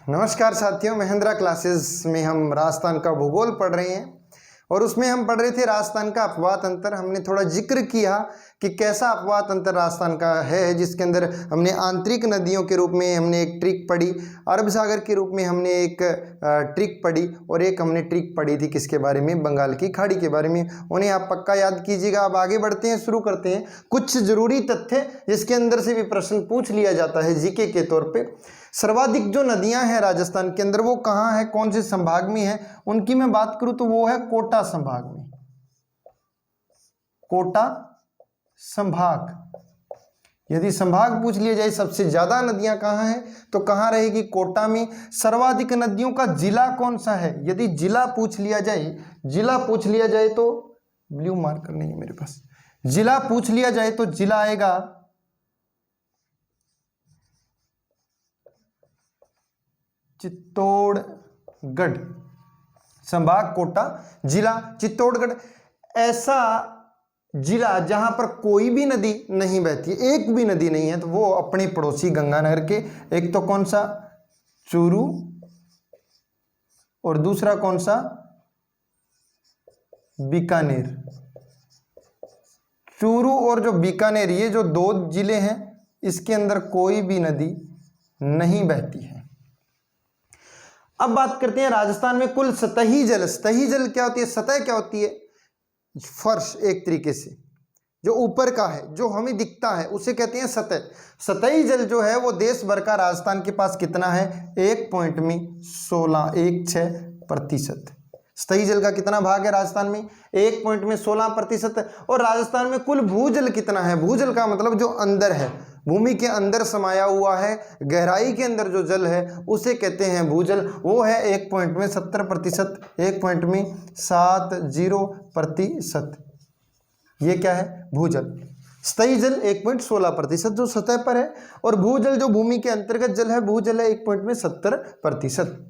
नमस्कार साथियों, महेंद्रा क्लासेस में हम राजस्थान का भूगोल पढ़ रहे हैं और उसमें हम पढ़ रहे थे राजस्थान का अपवाह तंत्र। हमने थोड़ा जिक्र किया कि कैसा अपवाह तंत्र राजस्थान का है, जिसके अंदर हमने आंतरिक नदियों के रूप में हमने एक ट्रिक पढ़ी, अरब सागर के रूप में हमने एक ट्रिक पढ़ी और एक हमने ट्रिक पढ़ी थी किसके बारे में, बंगाल की खाड़ी के बारे में। उन्हें आप पक्का याद कीजिएगा। अब आगे बढ़ते हैं, शुरू करते हैं कुछ जरूरी तथ्य जिसके अंदर से भी प्रश्न पूछ लिया जाता है जीके के तौर पे। सर्वाधिक जो नदियां हैं राजस्थान के अंदर वो कहाँ है, कौन से संभाग में है, उनकी मैं बात करूं तो वो है कोटा संभाग में। कोटा संभाग। यदि संभाग पूछ लिया जाए सबसे ज्यादा नदियां कहाँ हैं तो कहाँ रहेगी, कोटा में। सर्वाधिक नदियों का जिला कौन सा है, यदि जिला पूछ लिया जाए, जिला पूछ लिया जाए तो ब्लू मार्कर नहीं है मेरे पास, जिला पूछ लिया जाए तो जिला आएगा चित्तौड़गढ़। संभाग कोटा, जिला चित्तौड़गढ़। ऐसा जिला जहां पर कोई भी नदी नहीं बहती, एक भी नदी नहीं है, तो वो अपने पड़ोसी गंगानगर के, एक तो कौन सा, चूरू, और दूसरा कौन सा, बीकानेर। चूरू और जो बीकानेर, ये जो दो जिले हैं, इसके अंदर कोई भी नदी नहीं बहती है। अब बात करते हैं राजस्थान में कुल सतही जल। सतही जल क्या होती है, सतह क्या होती है, फर्श, एक तरीके से जो ऊपर का है, जो हमें दिखता है, उसे कहते हैं सतह। सतही जल जो है वो देश भर का राजस्थान के पास कितना है, 1.16%। सतही जल का कितना भाग है राजस्थान में, 1.16%। और राजस्थान में कुल भूजल कितना है, भूजल का मतलब जो अंदर है, भूमि के अंदर समाया हुआ है, गहराई के अंदर जो जल है उसे कहते हैं भूजल, वो है 1.70%, 1.70%। ये क्या है, भूजल। स्थायी जल 1.16% जो सतह पर है, और भूजल जो भूमि के अंतर्गत जल है, भूजल है 1.70%।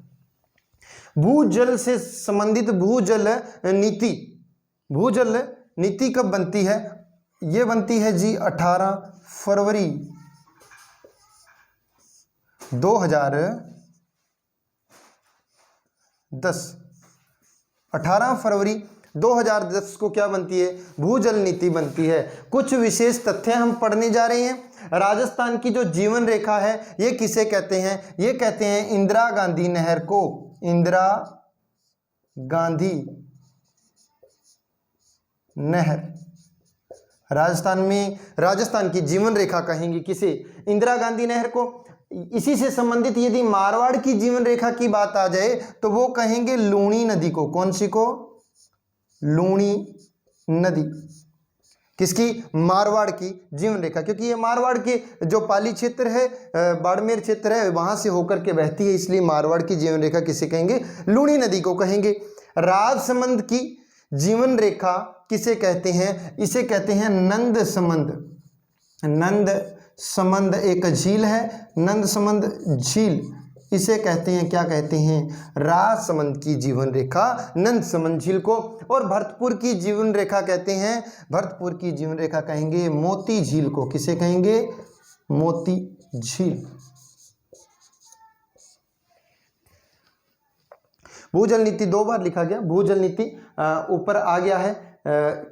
भूजल से संबंधित भूजल नीति, भूजल नीति कब बनती है, ये बनती है जी 18 फरवरी 2010। 18 फरवरी 2010 को क्या बनती है, भूजल नीति बनती है। कुछ विशेष तथ्य हम पढ़ने जा रहे हैं। राजस्थान की जो जीवन रेखा है ये किसे कहते हैं, ये कहते हैं इंदिरा गांधी नहर को। इंदिरा गांधी नहर राजस्थान में, राजस्थान की जीवन रेखा कहेंगे किसे, इंदिरा गांधी नहर को। इसी से संबंधित यदि मारवाड़ की जीवन रेखा की बात आ जाए तो वो कहेंगे लूणी नदी को। कौन सी को, लूणी नदी। किसकी, मारवाड़ की जीवन रेखा, क्योंकि ये मारवाड़ के जो पाली क्षेत्र है, बाड़मेर क्षेत्र है, वहां से होकर के बहती है, इसलिए मारवाड़ की जीवन रेखा किसे कहेंगे, लूणी नदी को कहेंगे। राजसमंद की जीवन रेखा किसे कहते हैं, इसे कहते हैं नंद समंद। नंद समंद एक झील है, नंद समंद झील, इसे कहते हैं, क्या कहते हैं, राजसमंद की जीवन रेखा नंद समंद झील को। और भरतपुर की जीवन रेखा कहते हैं, भरतपुर की जीवन रेखा कहेंगे मोती झील को। किसे कहेंगे, मोती झील। भूजल नीति दो बार लिखा गया, भूजल नीति ऊपर आ गया है,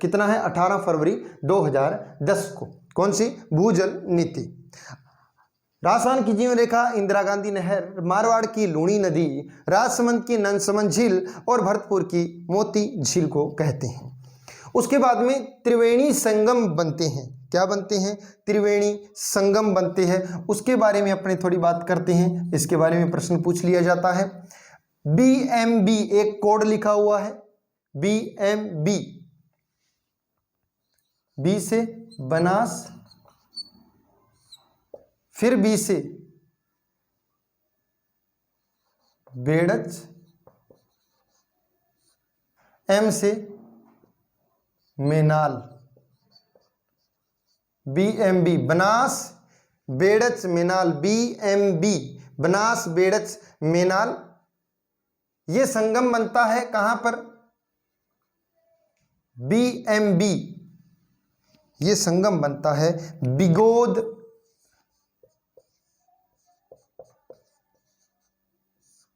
कितना है, 18 फरवरी 2010 को। कौन सी, भूजल नीति। राजस्थान की जीवन रेखा इंदिरा गांधी नहर, मारवाड़ की लूणी नदी, राजसमंद की नंद समंद झील और भरतपुर की मोती झील को कहते हैं। उसके बाद में त्रिवेणी संगम बनते हैं। क्या बनते हैं, त्रिवेणी संगम बनते हैं। उसके बारे में अपने थोड़ी बात करते हैं, इसके बारे में प्रश्न पूछ लिया जाता है। BMB एक कोड लिखा हुआ है, BMB, बी से बनास, फिर बी से बेड़च, एम से मेनाल। BMB Banas Berach Menal, BMB Banas Berach Menal. ये संगम बनता है कहां पर, BMB, ये संगम बनता है बिगोद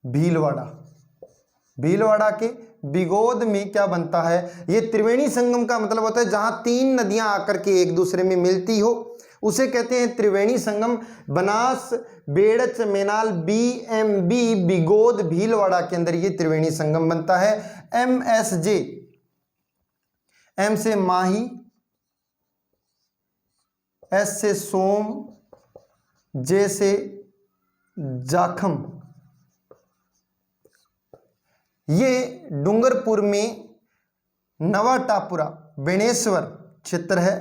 भीलवाड़ा। भीलवाड़ा के बिगोद में क्या बनता है? ये त्रिवेणी संगम का मतलब होता है जहां तीन नदियां आकर के एक दूसरे में मिलती हो, उसे कहते हैं त्रिवेणी संगम। बनास, बेड़च, मेनाल, BMB, बिगोद, भीलवाड़ा के अंदर ये त्रिवेणी संगम बनता है। MSJ, M से माही, S से सोम, J से जाखम। ये डूंगरपुर में नवा टापुरा बेणेश्वर क्षेत्र है।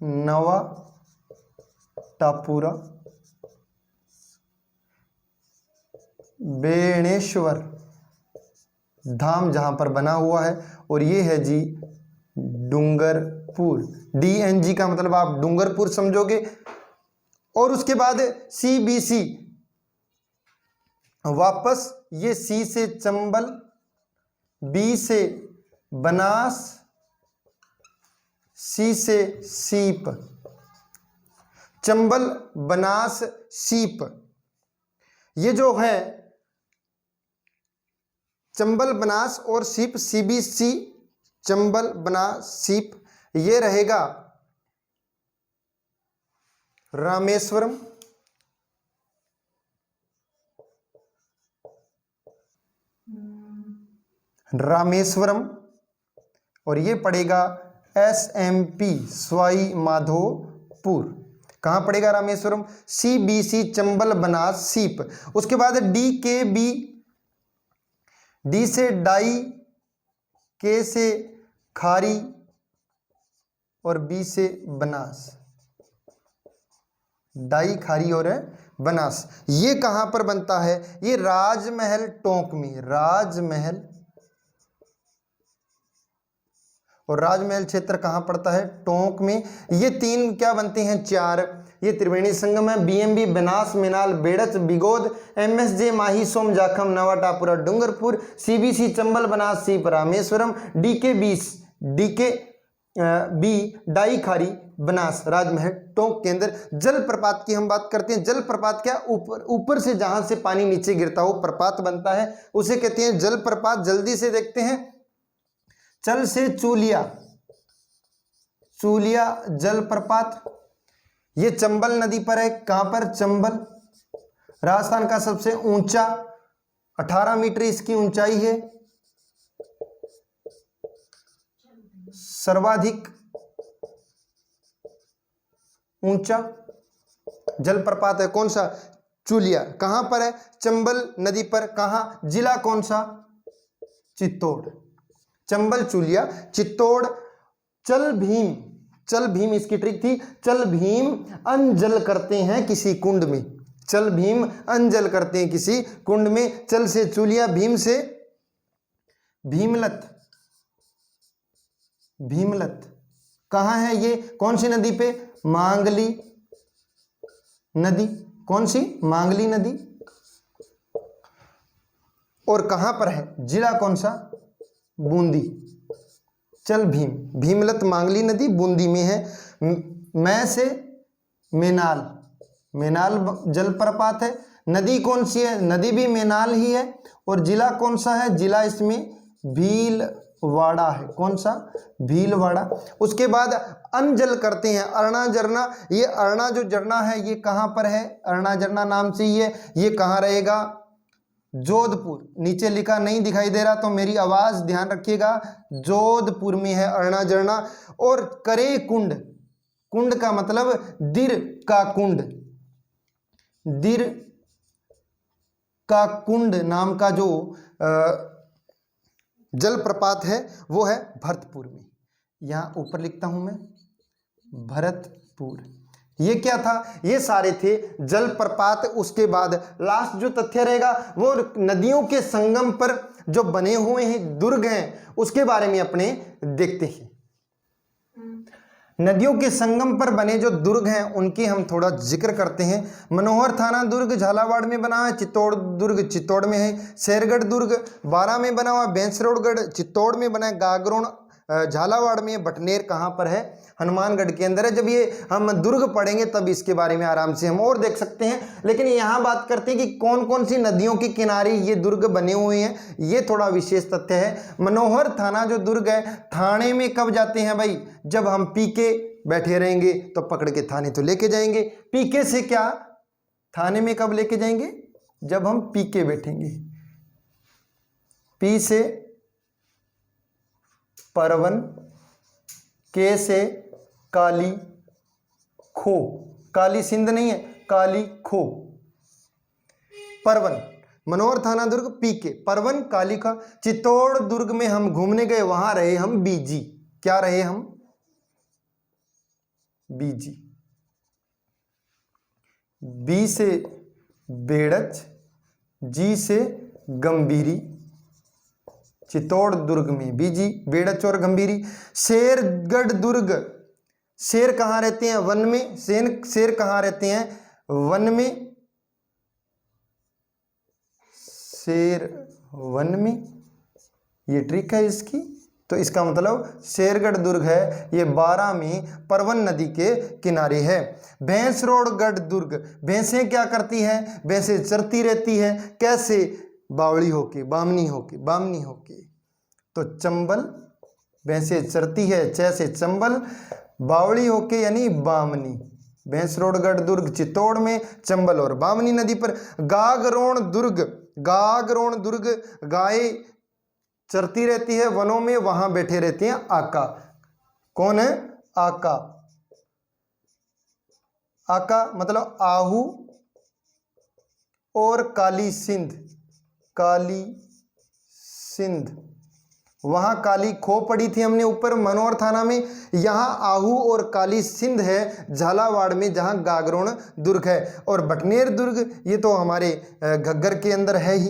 नवा टापुरा बेणेश्वर धाम जहां पर बना हुआ है, और ये है जी डूंगरपुर। DNG का मतलब आप डूंगरपुर समझोगे। और उसके बाद CBC, वापस ये C से चंबल, B से बनास, C से सीप। चंबल, बनास, सीप, ये जो है चंबल, बनास और सीप, CBC, चंबल, बनास, सीप, ये रहेगा रामेश्वरम। रामेश्वरम, और ये पड़ेगा SMP, सवाई माधोपुर। कहाँ पड़ेगा रामेश्वरम? CBC, चंबल, बनास, सीप। उसके बाद DKB, D से डाई, K से खारी और B से बनास। डाई, खारी और बनास, ये कहाँ पर बनता है? ये राजमहल टोंक में। राजमहल, और राजमहल क्षेत्र कहाँ पड़ता है? टोंक में। ये तीन क्या बनते हैं? चार। ये त्रिवेणी संगम है। BMB, बनास, मेनाल, बेड़च, बिगोद। MSJ, माही, सोम, जाखम, नवा टापुरा, डूंगरपुर। CBC, चंबल, बनास, सीप, रामेश्वरम। DKB, डाई, खारी, बनास, राजमहल टोंक के अंदर। जल प्रपात की हम बात करते हैं। जल प्रपात क्या? ऊपर से जहां से पानी नीचे गिरता हो प्रपात बनता है, उसे कहते हैं जल प्रपात। जल्दी से देखते हैं। चल से चूलिया, चूलिया जलप्रपात, ये चंबल नदी पर है। कहां पर? चंबल। राजस्थान का सबसे ऊंचा, 18 मीटर इसकी ऊंचाई है। सर्वाधिक ऊंचा जलप्रपात है कौन सा? चूलिया। कहां पर है? चंबल नदी पर। कहां? जिला कौन सा? चित्तौड़। चंबल, चूलिया, चित्तौड़। चल भीम, चल भीम इसकी ट्रिक थी। चल भीम अंजल करते हैं किसी कुंड में। चल भीम अंजल करते हैं किसी कुंड में। चल से चूलिया, भीम से भीमलत। भीमलत कहां है? ये कौन सी नदी पे? मांगली नदी। कौन सी? मांगली नदी। और कहां पर है? जिला कौन सा? बूंदी। चल भीम, भीमलत, मांगली नदी बूंदी में है। मैं से मेनाल, मेनाल जलप्रपात है। नदी कौन सी है? नदी भी मेनाल ही है। और जिला कौन सा है? जिला इसमें भीलवाड़ा है। कौन सा? भीलवाड़ा। उसके बाद अनजल करते हैं अरना झरना। ये अरना जो झरना है ये कहां पर है? अरना झरना नाम से ही है। ये कहां रहेगा? जोधपुर। नीचे लिखा नहीं दिखाई दे रहा तो मेरी आवाज ध्यान रखिएगा। जोधपुर में है अरना झरना। और करे कुंड, कुंड का मतलब दिर का कुंड। दिर का कुंड नाम का जो जलप्रपात है वो है भरतपुर में। यहां ऊपर लिखता हूं मैं भरतपुर। ये क्या था? ये सारे थे जलप्रपात। उसके बाद लास्ट जो तथ्य रहेगा वो नदियों के संगम पर जो बने हुए हैं दुर्ग हैं उसके बारे में अपने देखते हैं। नदियों के संगम पर बने जो दुर्ग हैं उनकी हम थोड़ा जिक्र करते हैं। मनोहर थाना दुर्ग झालावाड़ में बना है। चित्तौड़ दुर्ग चित्तौड़ में है। शेरगढ़ दुर्ग बारां में बना हुआ। बेंसरोड़गढ़ चित्तौड़ में बना है। गागरोन झालावाड़ में है, बटनेर कहाँ पर है, हनुमानगढ़ के अंदर है। जब ये हम दुर्ग पढ़ेंगे तब इसके बारे में आराम से हम और देख सकते हैं। लेकिन यहाँ बात करते हैं कि कौन कौन सी नदियों के किनारे ये दुर्ग बने हुए हैं, ये थोड़ा विशेष तथ्य है। मनोहर थाना जो दुर्ग है, थाने में कब जाते हैं भाई, जब हम पी के बैठे रहेंगे तो पकड़ के थाने तो लेके जाएंगे। पी के से क्या, थाने में कब लेके जाएंगे, जब हम पी के बैठेंगे। पी से परवन, के से काली खो, काली सिंध नहीं है, काली खो, परवन, मनोहर थाना दुर्ग, पी के, परवन, काली खा। चित्तौड़ दुर्ग में हम घूमने गए, वहां रहे हम बीजी, क्या रहे हम, बीजी। बी से बेड़च, जी से गंभीरी, चित्तौड़ दुर्ग में बीजी, बेड़च और गंभीरी। शेरगढ़ दुर्ग, शेर कहाँ रहते हैं, वन में, शेर कहाँ रहते हैं, वन में, शेर वन में, ये ट्रिक है इसकी। तो इसका मतलब शेरगढ़ दुर्ग है ये 12 में परवन नदी के किनारे है। भैंसरोड़गढ़ दुर्ग, भैंसें क्या करती हैं, भैंसें चरती रहती है, कैसे, बावली होके, बामनी होके, बामनी होके। तो चंबल, भैंसें चरती है, च से चंबल, बावली होके यानी बामनी। भैंसरोड़गढ़ दुर्ग चित्तौड़ में, चंबल और बामनी नदी पर। गागरोण दुर्ग, गागरोण दुर्ग, गाय चरती रहती है वनों में, वहां बैठे रहते हैं आका। कौन है, आका। आका मतलब आहू और काली सिंध, काली सिंध, वहां काली खो पड़ी थी हमने ऊपर मनोहर थाना में, यहां आहू और काली सिंध है झालावाड़ में, जहां गागरोण दुर्ग है। और बटनेर दुर्ग ये तो हमारे घग्गर के अंदर है ही,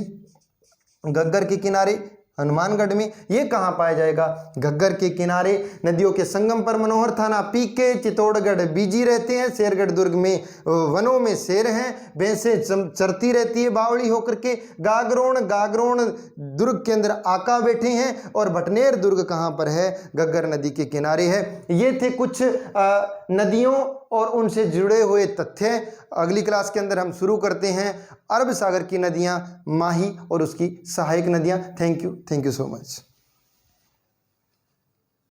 घग्गर के किनारे हनुमानगढ़ में। ये कहाँ पाया जाएगा, घग्गर के किनारे नदियों के संगम पर। मनोहर थाना पी के, चित्तौड़गढ़ बीजी रहते हैं, शेरगढ़ दुर्ग में वनों में शेर हैं, भैंसें चरती रहती है बावड़ी होकर के। गागरोण, गागरोण दुर्ग के अंदर आका बैठे हैं। और भटनेर दुर्ग कहाँ पर है, घग्गर नदी के किनारे है। ये थे कुछ नदियों और उनसे जुड़े हुए तथ्य। अगली क्लास के अंदर हम शुरू करते हैं अरब सागर की नदियां, माही और उसकी सहायक नदियां। Thank you so much.